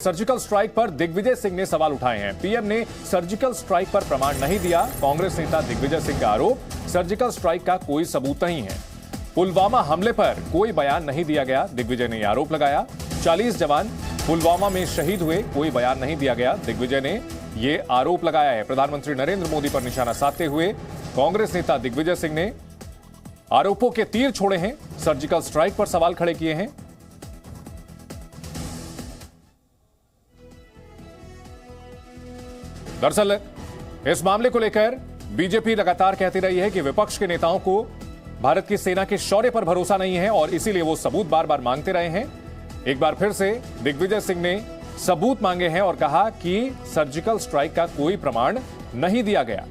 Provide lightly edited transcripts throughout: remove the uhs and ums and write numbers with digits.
Surgical strike पर दिग्विजय सिंह ने सवाल उठाए हैं। पीएम ने सर्जिकल स्ट्राइक पर प्रमाण नहीं दिया। कांग्रेस नेता दिग्विजय सिंह का आरोप, सर्जिकल स्ट्राइक का कोई सबूत नहीं है। पुलवामा हमले पर कोई बयान नहीं दिया गया, दिग्विजय ने आरोप लगाया। 40 जवान पुलवामा में शहीद हुए, कोई बयान नहीं दिया गया, दिग्विजय ने यह आरोप लगाया है। प्रधानमंत्री नरेंद्र मोदी पर निशाना साधते हुए कांग्रेस नेता दिग्विजय सिंह ने आरोपों के तीर छोड़े हैं, सर्जिकल स्ट्राइक पर सवाल खड़े किए हैं। दरअसल इस मामले को लेकर बीजेपी लगातार कहती रही है कि विपक्ष के नेताओं को भारत की सेना के शौर्य पर भरोसा नहीं है और इसीलिए वो सबूत बार बार मांगते रहे हैं। एक बार फिर से दिग्विजय सिंह ने सबूत मांगे हैं और कहा कि सर्जिकल स्ट्राइक का कोई प्रमाण नहीं दिया गया।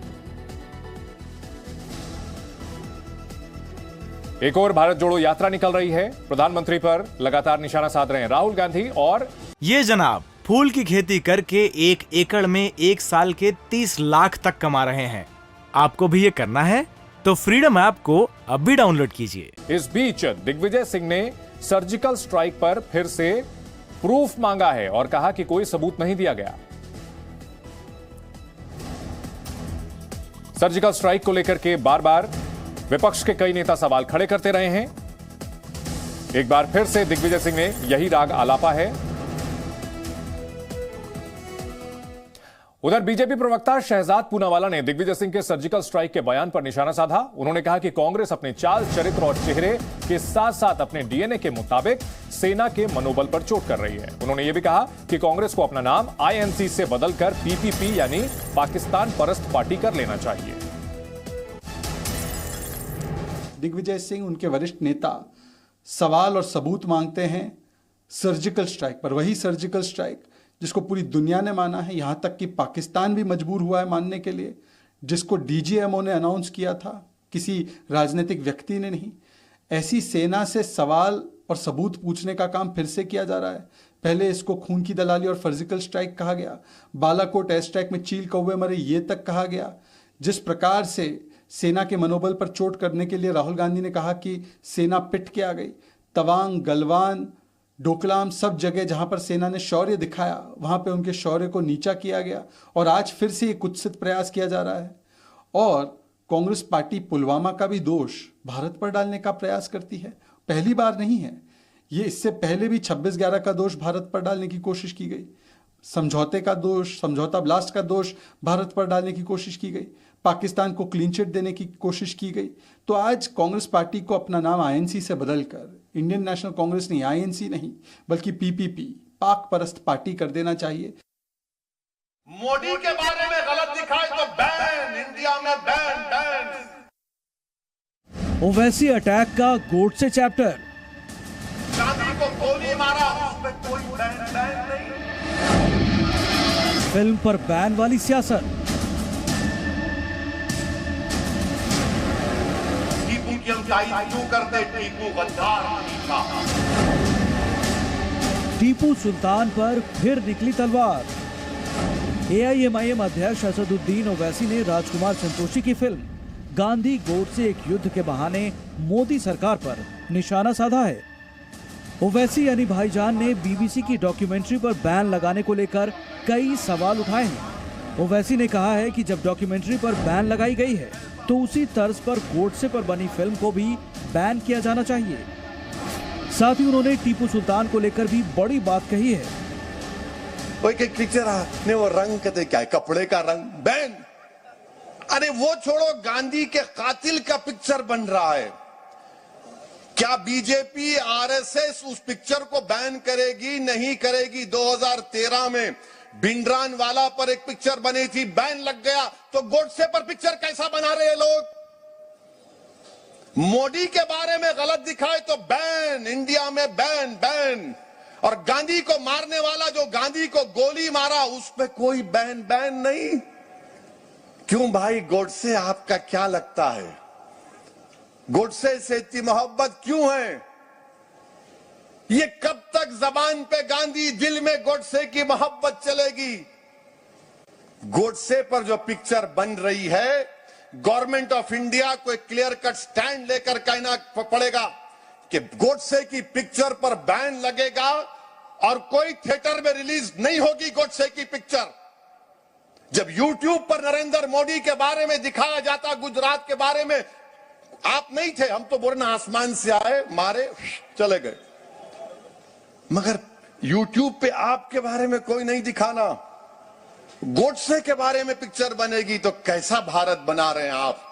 एक और भारत जोड़ो यात्रा निकल रही है। प्रधानमंत्री पर लगातार निशाना साध रहे हैं राहुल गांधी और ये जनाब फूल की खेती करके 1 एकड़ में 1 साल के 30 लाख तक कमा रहे हैं। आपको भी ये करना है तो फ्रीडम ऐप को अब भी डाउनलोड कीजिए। इस बीच दिग्विजय सिंह ने सर्जिकल स्ट्राइक पर फिर से प्रूफ मांगा है और कहा कि कोई सबूत नहीं दिया गया। सर्जिकल स्ट्राइक को लेकर के बार बार विपक्ष के कई नेता सवाल खड़े करते रहे हैं। एक बार फिर से दिग्विजय सिंह ने यही राग आलापा है। उधर बीजेपी प्रवक्ता शहजाद पूनावाला ने दिग्विजय सिंह के सर्जिकल स्ट्राइक के बयान पर निशाना साधा। उन्होंने कहा कि कांग्रेस अपने चाल, चरित्र और चेहरे के साथ साथ अपने डीएनए के मुताबिक सेना के मनोबल पर चोट कर रही है। उन्होंने यह भी कहा कि कांग्रेस को अपना नाम आईएनसी से बदलकर पीपीपी यानी पाकिस्तान परस्त पार्टी कर लेना चाहिए। दिग्विजय सिंह, उनके वरिष्ठ नेता सवाल और सबूत मांगते हैं सर्जिकल स्ट्राइक पर। वही सर्जिकल स्ट्राइक जिसको पूरी दुनिया ने माना है, यहाँ तक कि पाकिस्तान भी मजबूर हुआ है मानने के लिए, जिसको डीजीएमओ ने अनाउंस किया था, किसी राजनीतिक व्यक्ति ने नहीं। ऐसी सेना से सवाल और सबूत पूछने का काम फिर से किया जा रहा है। पहले इसको खून की दलाली और सर्जिकल स्ट्राइक कहा गया, बालाकोट एयर स्ट्राइक में चील कौवे मरे ये तक कहा गया। जिस प्रकार से सेना के मनोबल पर चोट करने के लिए राहुल गांधी ने कहा कि सेना पिट के आ गई, तवांग, गलवान, डोकलाम, सब जगह जहां पर सेना ने शौर्य दिखाया वहां पे उनके शौर्य को नीचा किया गया और आज फिर से ये कुत्सित प्रयास किया जा रहा है। और कांग्रेस पार्टी पुलवामा का भी दोष भारत पर डालने का प्रयास करती है। पहली बार नहीं है ये, इससे पहले भी 26/11 का दोष भारत पर डालने की कोशिश की गई, समझौते का दोष, समझौता ब्लास्ट का दोष भारत पर डालने की कोशिश की गई, पाकिस्तान को क्लीन चिट देने की कोशिश की गई। तो आज कांग्रेस पार्टी को अपना नाम आईएनसी से बदलकर इंडियन नेशनल कांग्रेस नहीं, आईएनसी नहीं, बल्कि पीपीपी, पाक परस्त पार्टी कर देना चाहिए। मोदी के बारे में गलत दिखाए तो बैन, इंडिया में बैन बैन। ओवैसी अटैक का गोडसे चैप्टर, गांधी को गोली मारा, उसमें कोई बैन बैन नहीं। फिल्म पर बैन वाली सियासत, टीपू की हम क्यों करते, टीपू गद्दार था। टीपू सुल्तान पर फिर निकली तलवार। एआईएमआईएम अध्यक्ष असदुद्दीन ओवैसी ने राजकुमार संतोषी की फिल्म गांधी गोडसे एक युद्ध के बहाने मोदी सरकार पर निशाना साधा है। ओवैसी यानी भाईजान ने बीबीसी की डॉक्यूमेंट्री पर बैन लगाने को लेकर कई सवाल उठाए हैं। ओवैसी ने कहा है कि जब डॉक्यूमेंट्री पर बैन लगाई गई है तो उसी तर्ज पर गोडसे पर बनी फिल्म को भी बैन किया जाना चाहिए। साथ ही उन्होंने टीपू सुल्तान को लेकर भी बड़ी बात कही है। एक पिक्चर ने वो रंग कहते क्या है, कपड़े का रंग बैन। अरे वो छोड़ो, गांधी के कातिल का पिक्चर बन रहा है। क्या बीजेपी आरएसएस उस पिक्चर को बैन करेगी? नहीं करेगी। 2013 में भिंडरान वाला पर एक पिक्चर बनी थी, बैन लग गया, तो गोडसे पर पिक्चर कैसा बना रहे हैं लोग? मोदी के बारे में गलत दिखाए तो बैन, इंडिया में बैन बैन। और गांधी को मारने वाला जो गांधी को गोली मारा, उसमें कोई बैन बैन नहीं। क्यों भाई, गोडसे आपका क्या लगता है? गोडसे से इतनी मोहब्बत क्यों है? ये कब तक जबान पे गांधी, दिल में गोडसे की मोहब्बत चलेगी? गोडसे पर जो पिक्चर बन रही है, गवर्नमेंट ऑफ इंडिया को एक क्लियर कट स्टैंड लेकर कहना पड़ेगा कि गोडसे की पिक्चर पर बैन लगेगा और कोई थिएटर में रिलीज नहीं होगी गोडसे की पिक्चर। जब YouTube पर नरेंद्र मोदी के बारे में दिखाया जाता, गुजरात के बारे में, आप नहीं थे, हम तो बोलना आसमान से आए, मारे, चले गए। मगर YouTube पे आपके बारे में कोई नहीं दिखाना, गोडसे के बारे में पिक्चर बनेगी तो कैसा भारत बना रहे हैं आप?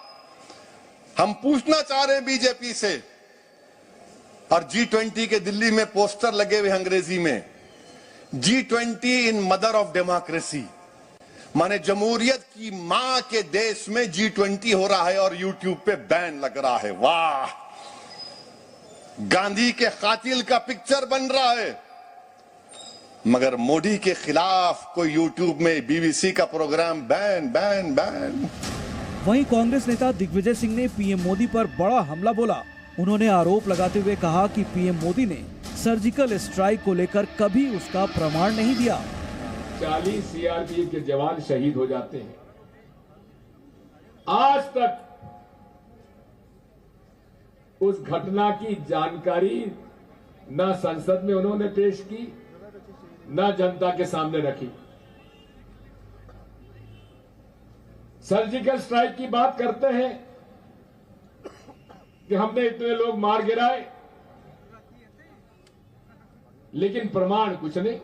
हम पूछना चाह रहे हैं बीजेपी से, और G20 के दिल्ली में पोस्टर लगे हुए अंग्रेजी में, G20 in mother of democracy, माने जमहूरियत की मां के देश में G20 हो रहा है और YouTube पे बैन लग रहा है। वाह, गांधी के कातिल का पिक्चर बन रहा है, मगर मोदी के खिलाफ कोई YouTube में BBC का प्रोग्राम बैन बैन बैन। वहीं कांग्रेस नेता दिग्विजय सिंह ने पीएम मोदी पर बड़ा हमला बोला। उन्होंने आरोप लगाते हुए कहा कि पीएम मोदी ने सर्जिकल स्ट्राइक को लेकर कभी उसका प्रमाण नहीं दिया। 40 सीआरपीएफ के जवान शहीद हो जाते हैं, आज तक उस घटना की जानकारी न संसद में उन्होंने पेश की, न जनता के सामने रखी। सर्जिकल स्ट्राइक की बात करते हैं कि हमने इतने लोग मार गिराए, लेकिन प्रमाण कुछ नहीं,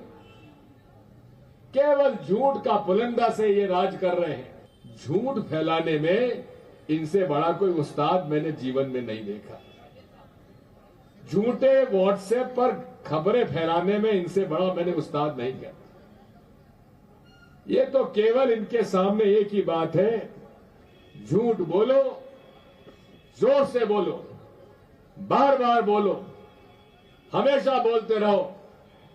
केवल झूठ का पुलंदा से ये राज कर रहे हैं। झूठ फैलाने में इनसे बड़ा कोई उस्ताद मैंने जीवन में नहीं देखा। झूठे व्हाट्सएप पर खबरें फैलाने में इनसे बड़ा मैंने उस्ताद नहीं किया। ये तो केवल इनके सामने एक ही बात है, झूठ बोलो, जोर से बोलो, बार बार बोलो, हमेशा बोलते रहो।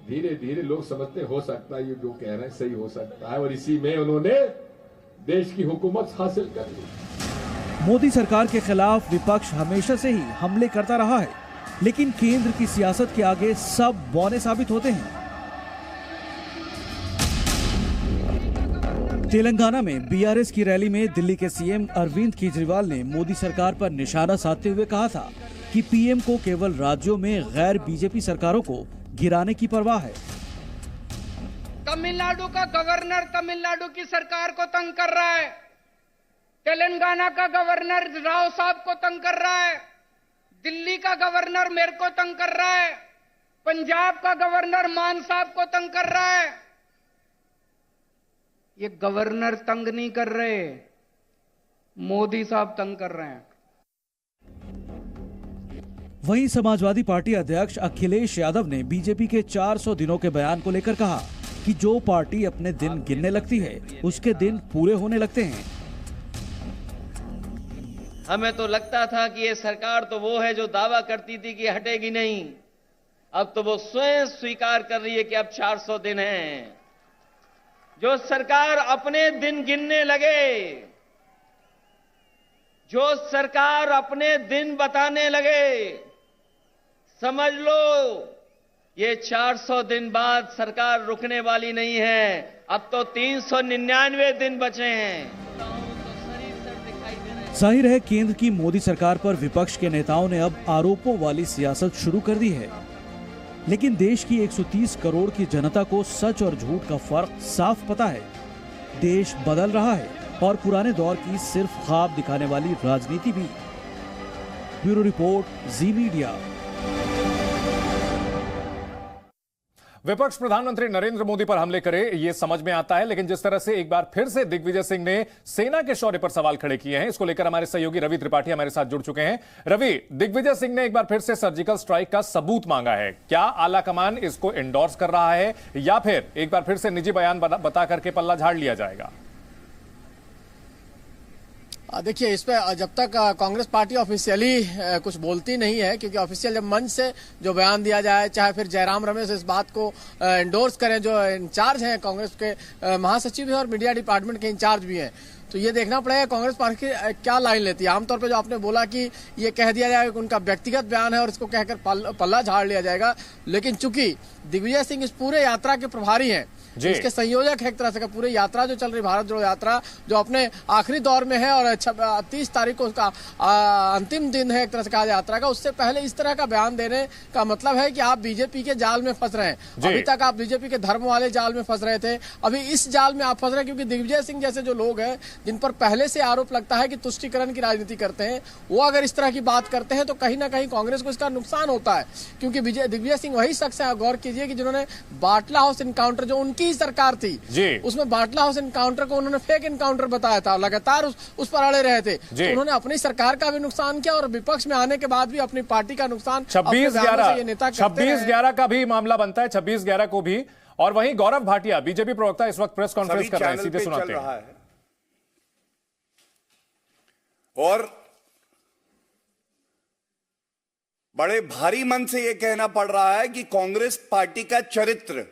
धीरे धीरे लोग समझते हो सकता है ये जो कह रहे हैं सही हो सकता है, और इसी में उन्होंने देश की हुकूमत हासिल कर ली। मोदी सरकार के खिलाफ विपक्ष हमेशा से ही हमले करता रहा है, लेकिन केंद्र की सियासत के आगे सब बौने साबित होते हैं। तेलंगाना में बीआरएस की रैली में दिल्ली के सीएम अरविंद केजरीवाल ने मोदी सरकार पर निशाना साधते हुए कहा था कि पीएम को केवल राज्यों में गैर बीजेपी सरकारों को गिराने की परवाह है। तमिलनाडु का गवर्नर तमिलनाडु की सरकार को तंग कर रहा है, तेलंगाना का गवर्नर राव साहब को तंग कर रहा है, दिल्ली का गवर्नर मेरे को तंग कर रहा है, पंजाब का गवर्नर मान साहब को तंग कर रहा है। ये गवर्नर तंग नहीं कर रहे, मोदी साहब तंग कर रहे हैं। वहीं समाजवादी पार्टी अध्यक्ष अखिलेश यादव ने बीजेपी के 400 दिनों के बयान को लेकर कहा कि जो पार्टी अपने दिन गिनने लगती है उसके दिन पूरे होने लगते हैं। हमें तो लगता था कि ये सरकार तो वो है जो दावा करती थी कि हटेगी नहीं, अब तो वो स्वयं स्वीकार कर रही है कि अब 400 दिन हैं। जो सरकार अपने दिन गिनने लगे, जो सरकार अपने दिन बताने लगे, समझ लो ये 400 दिन बाद सरकार रुकने वाली नहीं है। अब तो 399 दिन बचे हैं। जाहिर है केंद्र की मोदी सरकार पर विपक्ष के नेताओं ने अब आरोपों वाली सियासत शुरू कर दी है, लेकिन देश की 130 करोड़ की जनता को सच और झूठ का फर्क साफ पता है। देश बदल रहा है और पुराने दौर की सिर्फ ख्वाब दिखाने वाली राजनीति भी। ब्यूरो रिपोर्ट, जी मीडिया। विपक्ष प्रधानमंत्री नरेंद्र मोदी पर हमले करे ये समझ में आता है, लेकिन जिस तरह से एक बार फिर से दिग्विजय सिंह ने सेना के शौर्य पर सवाल खड़े किए हैं, इसको लेकर हमारे सहयोगी रवि त्रिपाठी हमारे साथ जुड़ चुके हैं। रवि, दिग्विजय सिंह ने एक बार फिर से सर्जिकल स्ट्राइक का सबूत मांगा है। क्या आला कमान इसको एंडोर्स कर रहा है या फिर एक बार फिर से निजी बयान बता करके पल्ला झाड़ लिया जाएगा? देखिए, इस पे जब तक कांग्रेस पार्टी ऑफिशियली कुछ बोलती नहीं है, क्योंकि ऑफिशियल जब मंच से जो बयान दिया जाए, चाहे फिर जयराम रमेश इस बात को एंडोर्स करें, जो इंचार्ज हैं कांग्रेस के महासचिव हैं और मीडिया डिपार्टमेंट के इंचार्ज भी हैं, तो ये देखना पड़ेगा कांग्रेस पार्टी क्या लाइन लेती है। आमतौर पे जो आपने बोला कि ये कह दिया जाएगा कि उनका व्यक्तिगत बयान है और इसको कहकर पल्ला झाड़ लिया जाएगा, लेकिन चूंकि दिग्विजय सिंह इस पूरे यात्रा के प्रभारी हैं, इसके संयोजक है एक तरह से का, पूरी यात्रा जो चल रही भारत जोड़ो यात्रा जो अपने आखिरी दौर में है और 30 तारीख को उसका अंतिम दिन है एक तरह से कहा यात्रा का, उससे पहले इस तरह का बयान देने का मतलब है कि आप बीजेपी के जाल में फंस रहे हैं। अभी तक आप बीजेपी के धर्म वाले जाल में फंस रहे थे, अभी इस जाल में आप फंस रहे हैं क्योंकि दिग्विजय सिंह जैसे जो लोग हैं जिन पर पहले से आरोप लगता है कि तुष्टीकरण की राजनीति करते हैं, वो अगर इस तरह की बात करते हैं तो कहीं ना कहीं कांग्रेस को इसका नुकसान होता है। क्योंकि दिग्विजय सिंह वही शख्स है, गौर कीजिए, कि जिन्होंने बाटला हाउस इनकाउंटर जो उनकी सरकार थी उसमें बाटला हाउस इनकाउंटर को उन्होंने फेक इनकाउंटर बताया था, लगातार उस पर अड़े रहे थे, तो उन्होंने अपनी सरकार का भी नुकसान किया और विपक्ष में आने के बाद भी अपनी पार्टी का नुकसान 26/11 का भी मामला बनता है, 26/11 को भी। और वहीं गौरव भाटिया बीजेपी प्रवक्ता इस वक्त प्रेस कॉन्फ्रेंस कर रहे हैं, सीधे सुनाते हैं। और बड़े भारी मन से यह कहना पड़ रहा है कि कांग्रेस पार्टी का चरित्र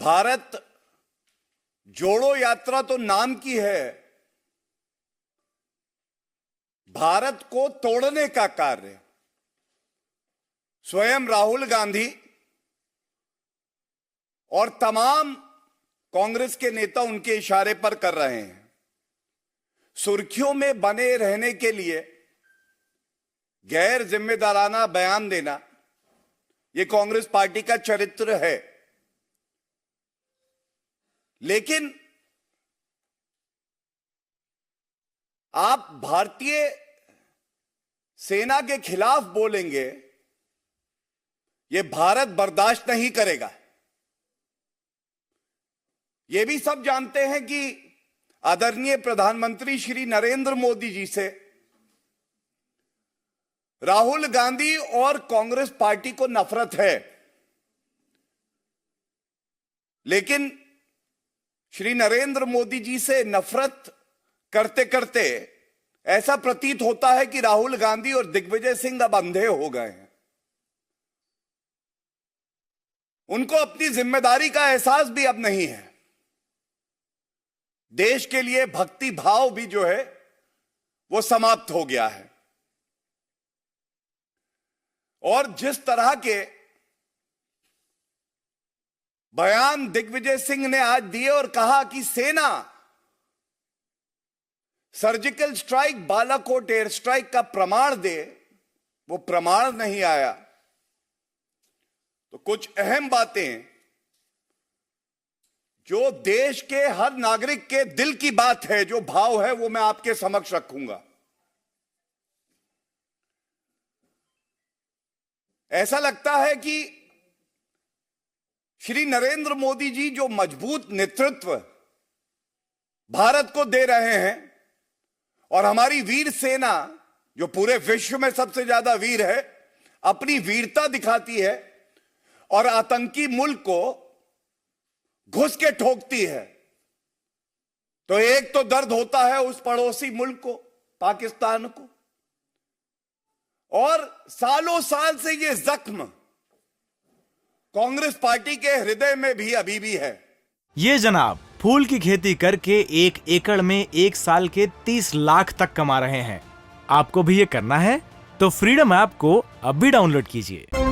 भारत जोड़ो यात्रा तो नाम की है, भारत को तोड़ने का कार्य स्वयं राहुल गांधी और तमाम कांग्रेस के नेता उनके इशारे पर कर रहे हैं। सुर्खियों में बने रहने के लिए गैर जिम्मेदाराना बयान देना यह कांग्रेस पार्टी का चरित्र है। लेकिन आप भारतीय सेना के खिलाफ बोलेंगे, यह भारत बर्दाश्त नहीं करेगा। यह भी सब जानते हैं कि आदरणीय प्रधानमंत्री श्री नरेंद्र मोदी जी से राहुल गांधी और कांग्रेस पार्टी को नफरत है, लेकिन श्री नरेंद्र मोदी जी से नफरत करते करते ऐसा प्रतीत होता है कि राहुल गांधी और दिग्विजय सिंह अब अंधे हो गए हैं। उनको अपनी जिम्मेदारी का एहसास भी अब नहीं है। देश के लिए भक्ति भाव भी जो है वो समाप्त हो गया है। और जिस तरह के बयान दिग्विजय सिंह ने आज दिए और कहा कि सेना surgical strike, Balakot air strike का प्रमाण दे, वो प्रमाण नहीं आया। तो कुछ अहम बातें जो देश के हर नागरिक के दिल की बात है, जो भाव है, वो मैं आपके समक्ष रखूंगा। ऐसा लगता है कि श्री नरेंद्र मोदी जी जो मजबूत नेतृत्व भारत को दे रहे हैं और हमारी वीर सेना जो पूरे विश्व में सबसे ज्यादा वीर है, अपनी वीरता दिखाती है और आतंकी मुल्क को घुस के ठोकती है, तो एक तो दर्द होता है उस पड़ोसी मुल्क को, पाकिस्तान को, और सालों साल से ये जख्म कांग्रेस पार्टी के हृदय में भी अभी भी है। ये जनाब फूल की खेती करके 1 एकड़ में 1 साल के 30 लाख तक कमा रहे हैं। आपको भी ये करना है तो फ्रीडम ऐप को अब भी डाउनलोड कीजिए।